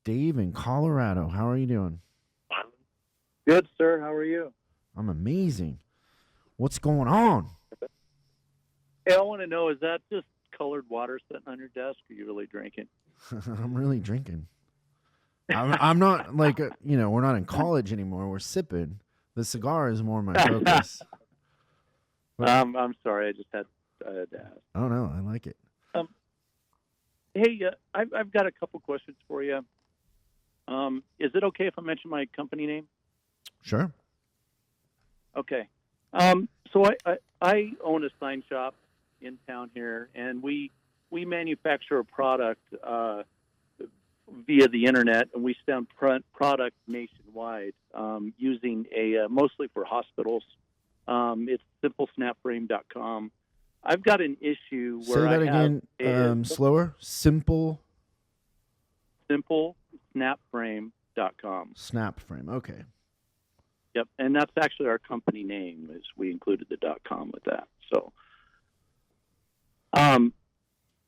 Dave in Colorado. How are you doing? Good, sir. How are you? I'm amazing. What's going on? Hey, I want to know, is that just colored water sitting on your desk, or are you really drinking? I'm really drinking. I'm not like, we're not in college anymore. We're sipping. The cigar is more my focus. But I'm sorry. I had to ask. oh no, I like it. Um, hey, I've got a couple questions for you. Is it okay if I mention my company name? Sure. Okay. So I own a sign shop in town here, and we manufacture a product via the internet, and we send product nationwide using a mostly for hospitals. It's SimpleSnapFrame.com. I've got an issue Say where I that have again. a Slower. Simple SimpleSnapFrame.com. snap frame. Okay. Yep, and that's actually our company name. Is we included the .com with that. So, um,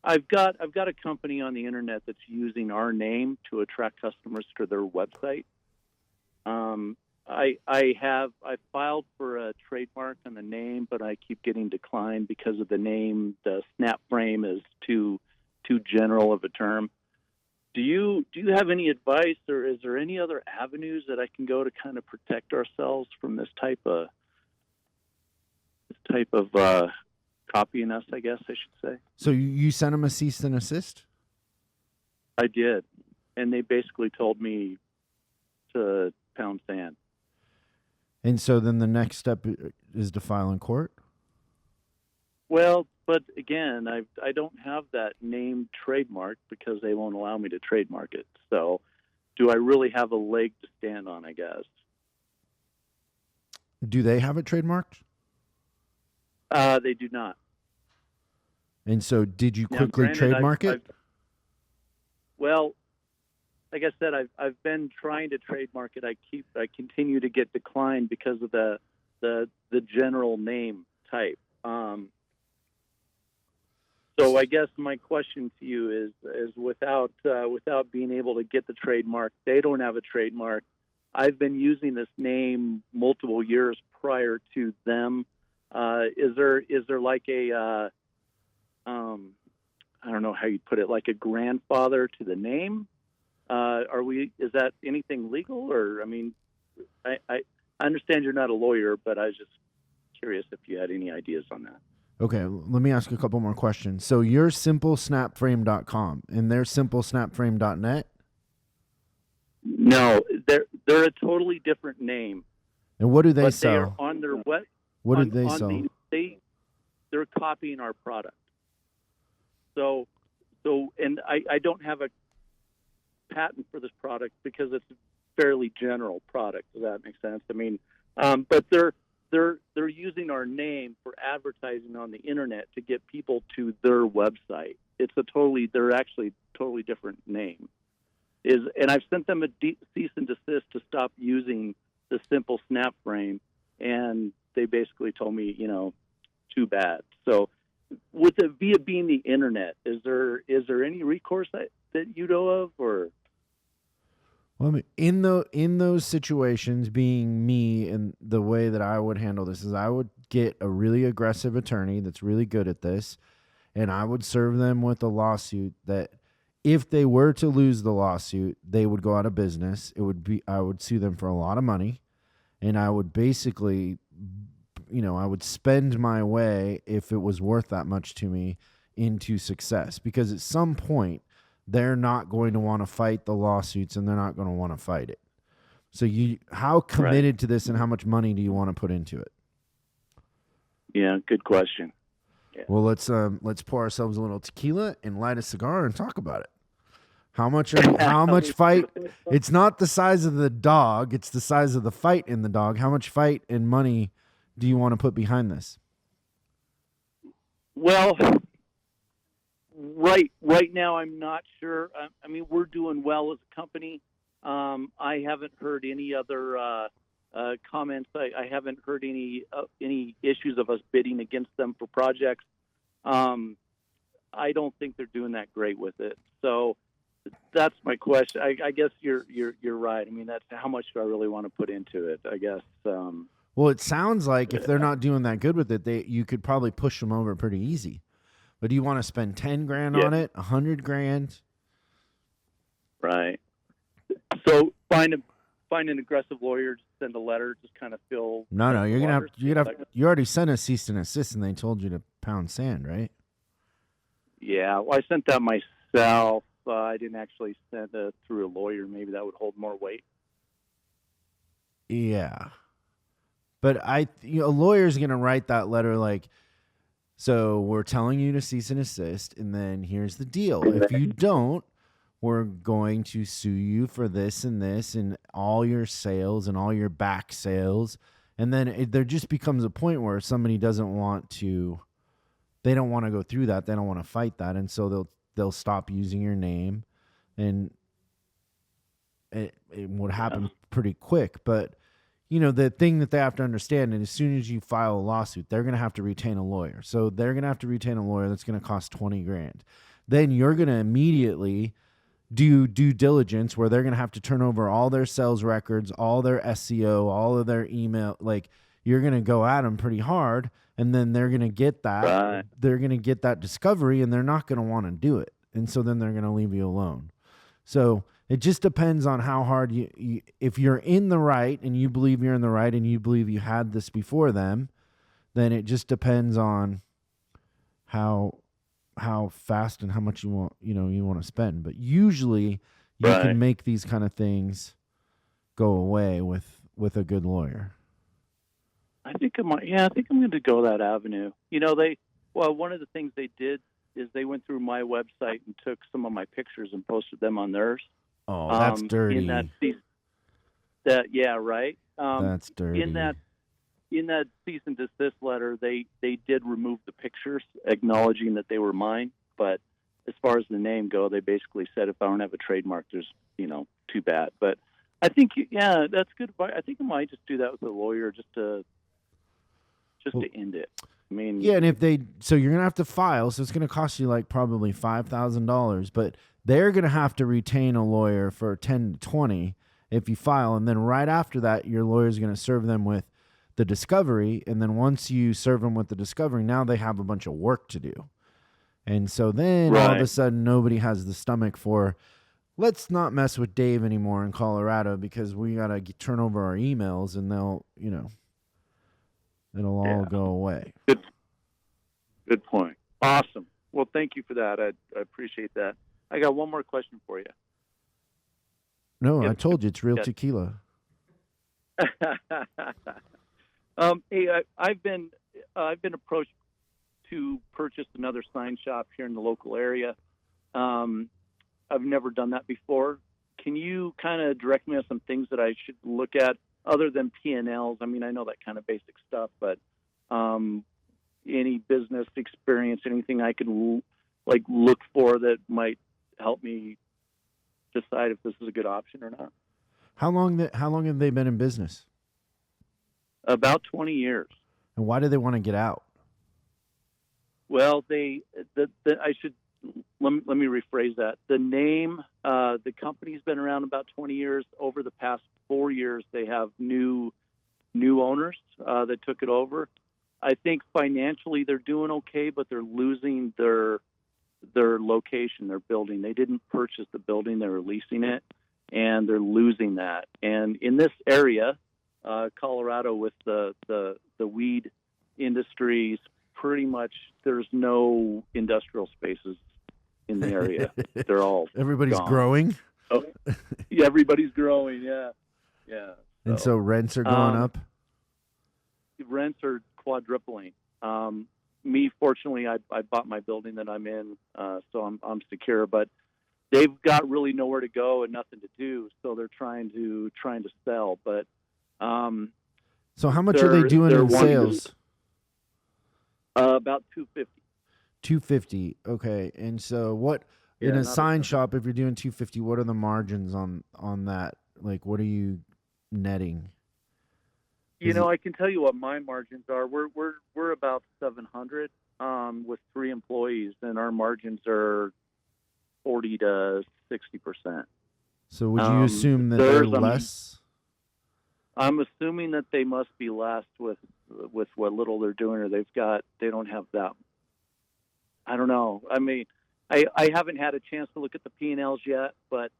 I've got a company on the internet that's using our name to attract customers to their website. I filed for a trademark on the name, but I keep getting declined because of the name. The snap frame is too general of a term. Do you have any advice, or is there any other avenues that I can go to kind of protect ourselves from this type of copying us? I guess I should say. So you sent him a cease and assist? I did, and they basically told me to pound sand. And so then the next step is to file in court? Well, but again, I don't have that name trademark because they won't allow me to trademark it. So, do I really have a leg to stand on? I guess. Do they have it trademarked? They do not. And so did you Now, quickly granted, trademark it? well, like I said, I've been trying to trademark it. I continue to get declined because of the general name type. So I guess my question to you is without being able to get the trademark, they don't have a trademark. I've been using this name multiple years prior to them. Is there like a I don't know how you put it, like a grandfather to the name? Is that anything legal? Or, I mean, I understand you're not a lawyer, but I was just curious if you had any ideas on that. Okay, let me ask a couple more questions. So you're simplesnapframe.com and they're simplesnapframe.net? No, they're a totally different name, And what do they but they are sell? on their web What do they on sell? they're copying our product. And I don't have a patent for this product because it's a fairly general product. Does that make sense? I mean, but they're using our name for advertising on the internet to get people to their website. They're actually totally different name. And I've sent them a cease and desist to stop using the simple snap frame, and they basically told me, too bad. So, with it via being the internet, is there any recourse that you know of, or? Well, I mean, in those situations, being me, and the way that I would handle this is I would get a really aggressive attorney that's really good at this, and I would serve them with a lawsuit that if they were to lose the lawsuit, they would go out of business. I would sue them for a lot of money, and I would basically, I would spend my way, if it was worth that much to me, into success, because at some point they're not going to want to fight the lawsuits and they're not going to want to fight it. So how committed to this and how much money do you want to put into it? Yeah, good question. Yeah. Well, let's pour ourselves a little tequila and light a cigar and talk about it. How much fight? It's not the size of the dog, it's the size of the fight in the dog. How much fight and money do you want to put behind this? Well, right now I'm not sure. I mean, we're doing well as a company. I haven't heard any other comments. I haven't heard any issues of us bidding against them for projects. I don't think they're doing that great with it. So that's my question. I guess you're right. I mean, that's how much do I really want to put into it? I guess. Well, it sounds like if they're not doing that good with it, you could probably push them over pretty easy. But do you want to spend 10 grand Yeah. on it, 100 grand? Right. So find an aggressive lawyer, just send a letter, just kind of fill. No, you're gonna have waters. you already sent a cease and assist, and they told you to pound sand, right? Yeah, well, I sent that myself. I didn't actually send it through a lawyer. Maybe that would hold more weight. Yeah, but a lawyer's gonna write that letter like, so we're telling you to cease and assist, and then here's the deal: if you don't, we're going to sue you for this and all your sales and all your back sales. And then there just becomes a point where somebody doesn't want to, they don't want to go through that. They don't want to fight that. And so they'll stop using your name, and it would happen pretty quick. But, the thing that they have to understand, and as soon as you file a lawsuit, they're going to have to retain a lawyer. So they're going to have to retain a lawyer that's going to cost 20 grand. Then you're going to immediately do due diligence where they're going to have to turn over all their sales records, all their SEO, all of their email. Like, you're going to go at them pretty hard, and then they're going to get that. Right. They're going to get that discovery, and they're not going to want to do it. And so then they're going to leave you alone. So it just depends on how hard if you're in the right and you believe you're in the right and you believe you had this before them, then it just depends on how fast and how much you want to spend. But usually you can make these kind of things go away with a good lawyer. I think I'm going to go that avenue. One of the things they did is they went through my website and took some of my pictures and posted them on theirs. Oh, that's dirty. Right. That's dirty. In that cease and desist letter, they did remove the pictures, acknowledging that they were mine. But as far as the name go, they basically said if I don't have a trademark, there's too bad. But I think that's good advice. I think I might just do that with a lawyer just to end it. I mean, yeah, and so you're gonna have to file, so it's gonna cost you like probably $5,000, but they're gonna have to retain a lawyer for 10 to 20 if you file, and then right after that, your lawyer's gonna serve them with the discovery, and then once you serve them with the discovery, now they have a bunch of work to do. And so then all of a sudden nobody has the stomach for, let's not mess with Dave anymore in Colorado because we got to turn over our emails, and it'll all go away. Good point. Awesome. Well, thank you for that. I appreciate that. I got one more question for you. No, I told you it's real tequila. Hey, I've been approached to purchase another sign shop here in the local area. I've never done that before. Can you kind of direct me on some things that I should look at other than P&Ls? I mean, I know that kind of basic stuff, but any business experience, anything I can look for that might help me decide if this is a good option or not. How long have they been in business? About 20 years. And why do they want to get out? Well, let me rephrase that. The name, the company's been around about 20 years. Over the past 4 years, they have new owners that took it over. I think financially they're doing okay, but they're losing their location, their building. They didn't purchase the building; they were leasing it, and they're losing that. And in this area, Colorado, with the weed industries, pretty much there's no industrial spaces in the area. They're all everybody's gone. Growing. Oh, yeah, everybody's growing. Yeah. And so rents are going up. Rents are quadrupling. Me, fortunately, I bought my building that I'm in, so I'm secure. But they've got really nowhere to go and nothing to do, so they're trying to sell. But so how much are they doing in sales? About $250. $250. Okay, and so what in a sign shop? If you're doing $250, what are the margins on that? Like, what are you netting? I can tell you what my margins are. We're about 700 with 3 employees, and our margins are 40 to 60%. So would you assume that they're less? I'm assuming that they must be less with what little they're doing, or they don't have that. I don't know. I mean, I haven't had a chance to look at the P&Ls yet, but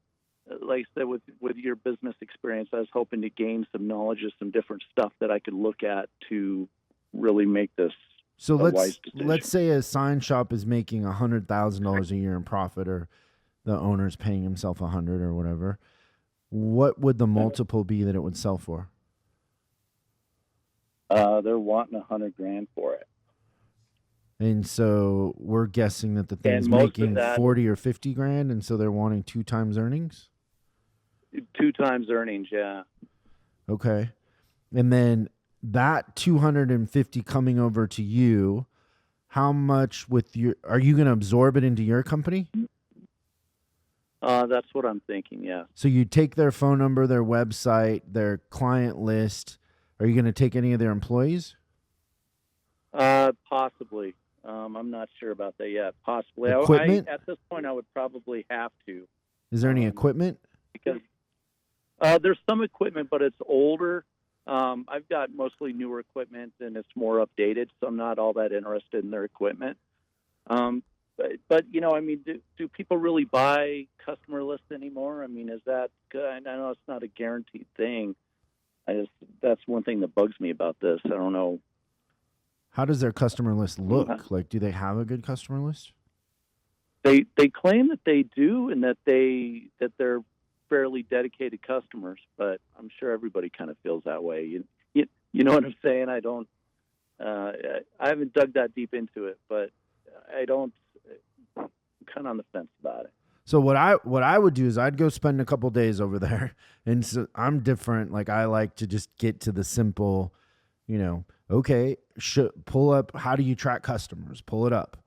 like I said, with your business experience, I was hoping to gain some knowledge of some different stuff that I could look at to really make this. So let's say a sign shop is making $100,000 a year in profit, or the owner's paying himself $100 or whatever. What would the multiple be that it would sell for? They're wanting $100,000 for it. And so we're guessing that the thing's making 40 or 50 grand, and so they're wanting 2 times earnings? 2 times earnings, yeah. Okay. And then that 250 coming over to you, how much are you going to absorb it into your company? That's what I'm thinking, yeah. So you take their phone number, their website, their client list. Are you going to take any of their employees? Possibly. I'm not sure about that yet. Possibly. Equipment? At this point, I would probably have to. Is there any equipment? Because there's some equipment, but it's older. I've got mostly newer equipment, and it's more updated, so I'm not all that interested in their equipment. But I mean, do people really buy customer lists anymore? I mean, is that good? I know it's not a guaranteed thing. That's one thing that bugs me about this. I don't know. How does their customer list look? Like, do they have a good customer list? They claim that they do, and that they're fairly dedicated customers, but I'm sure everybody kind of feels that way. You know what I'm saying? I don't. I haven't dug that deep into it, but I don't. I'm kind of on the fence about it. So what I would do is I'd go spend a couple days over there, and so I'm different. Like, I like to just get to the simple, okay, pull up. How do you track customers? Pull it up.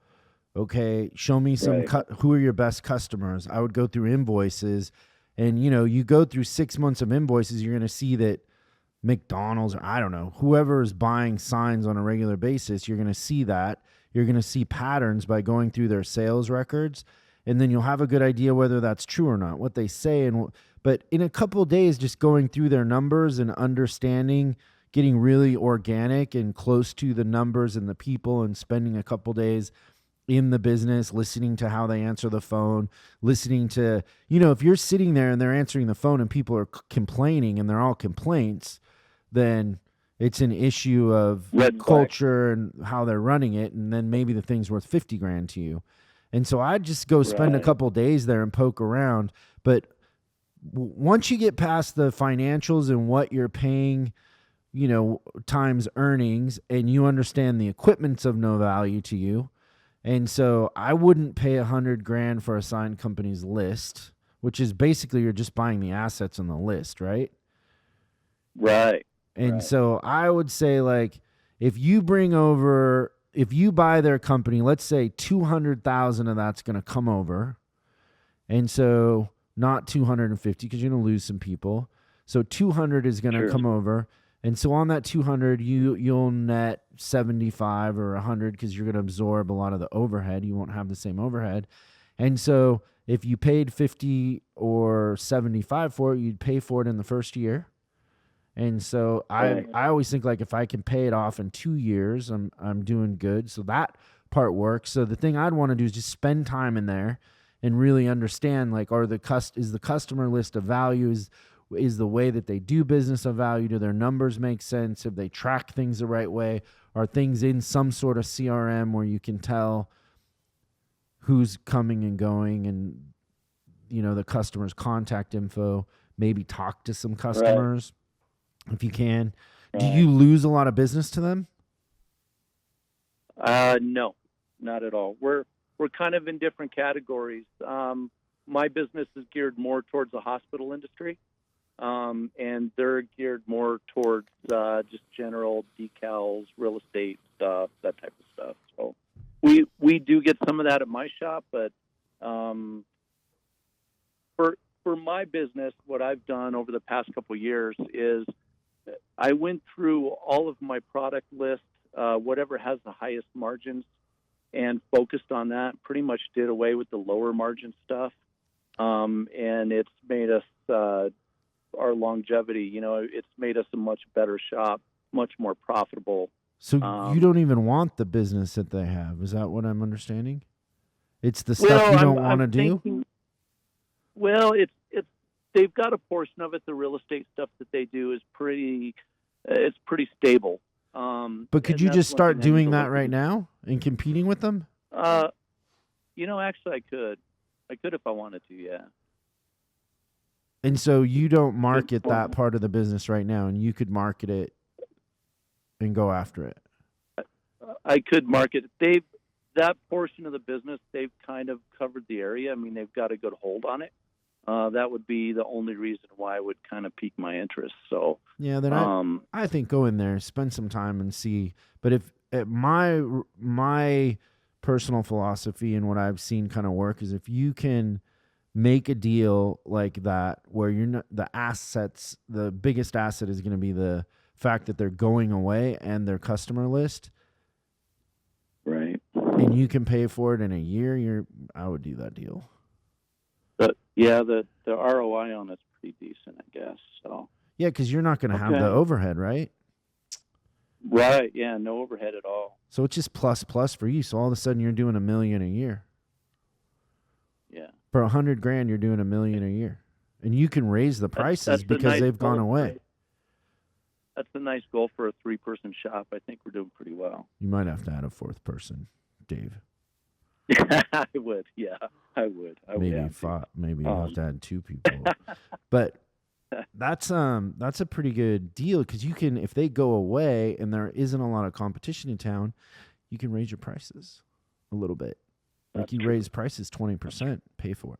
Okay, show me some. Who are your best customers? I would go through invoices, and you go through 6 months of invoices, you're going to see that McDonald's, or I don't know, whoever is buying signs on a regular basis, you're going to see that. You're going to see patterns by going through their sales records, and then you'll have a good idea whether that's true or not, what they say. But in a couple of days, just going through their numbers and understanding, getting really organic and close to the numbers and the people, and spending a couple of days in the business, listening to how they answer the phone, listening to, if you're sitting there and they're answering the phone and people are complaining and they're all complaints, then it's an issue of culture and how they're running it. And then maybe the thing's worth 50 grand to you. And so I'd just go spend a couple days there and poke around. But once you get past the financials and what you're paying, times earnings, and you understand the equipment's of no value to you. And so I wouldn't pay $100 grand for a sign company's list, which is basically you're just buying the assets on the list, right? Right. And so I would say, like, if you buy their company, let's say 200,000 of that's going to come over. And so not 250, because you're going to lose some people. So 200 is going to come over. And so on that 200, you'll net 75 or 100, because you're going to absorb a lot of the overhead. You won't have the same overhead. And so if you paid 50 or 75 for it, you'd pay for it in the first year. And so I always think, like, if I can pay it off in 2 years, I'm doing good. So that part works. So the thing I'd want to do is just spend time in there and really understand, like, is the customer list of values, is the way that they do business of value? Do their numbers make sense? Have they tracked things the right way? Are things in some sort of CRM where you can tell who's coming and going, and, the customer's contact info? Maybe talk to some customers if you can. Do you lose a lot of business to them? No, not at all. We're kind of in different categories. My business is geared more towards the hospital industry. And they're geared more towards just general decals, real estate stuff, that type of stuff. So we do get some of that at my shop, but for my business, what I've done over the past couple of years is I went through all of my product list, whatever has the highest margins, and focused on that. Pretty much did away with the lower margin stuff. and it's made us our longevity. You know, it's made us a much better shop, much more profitable. So you don't even want the business that they have. Is that what I'm understanding? It's the stuff Well, you don't want to I'm do? thinking, well, it's they've got a portion of it. The real estate stuff that they do is it's pretty stable. But could And you that's just one start thing I need doing to that look right into. now and competing with them? You know, actually, I could if I wanted to. Yeah. And so you don't market point. that part of the business right now, and you could market it and go after it. I could market that portion of the business. They've kind of covered the area. I mean, they've got a good hold on it. That would be the only reason why it would kind of pique my interest. So Yeah, then I think go in there, spend some time, and see. But if my personal philosophy and what I've seen kind of work is if you can make a deal like that where you're not the biggest asset is going to be the fact that they're going away and their customer list, right, and you can pay for it in a year. I would do that deal. But yeah, the ROI on it's pretty decent, I guess. So yeah, because you're not going to have the overhead, right? Right. Yeah, no overhead at all. So it's just plus for you. So all of a sudden you're doing $1 million a year. Yeah. For $100,000, you're doing $1 million a year, and you can raise the prices that's because nice they've gone goal. away. That's a nice goal for a 3-person shop. I think we're doing pretty well. You might have to add a 4th person, Dave. I would. Yeah, I would. Maybe you have to add 2 people. But that's a pretty good deal because you can, if they go away and there isn't a lot of competition in town, you can raise your prices a little bit. Like you raise prices 20%, pay for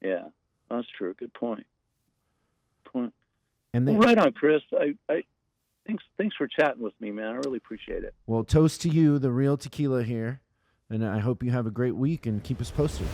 it. Yeah, that's true. Good point. And well, right on, Chris. I thanks for chatting with me, man. I really appreciate it. Well, toast to you, the real tequila here, and I hope you have a great week and keep us posted.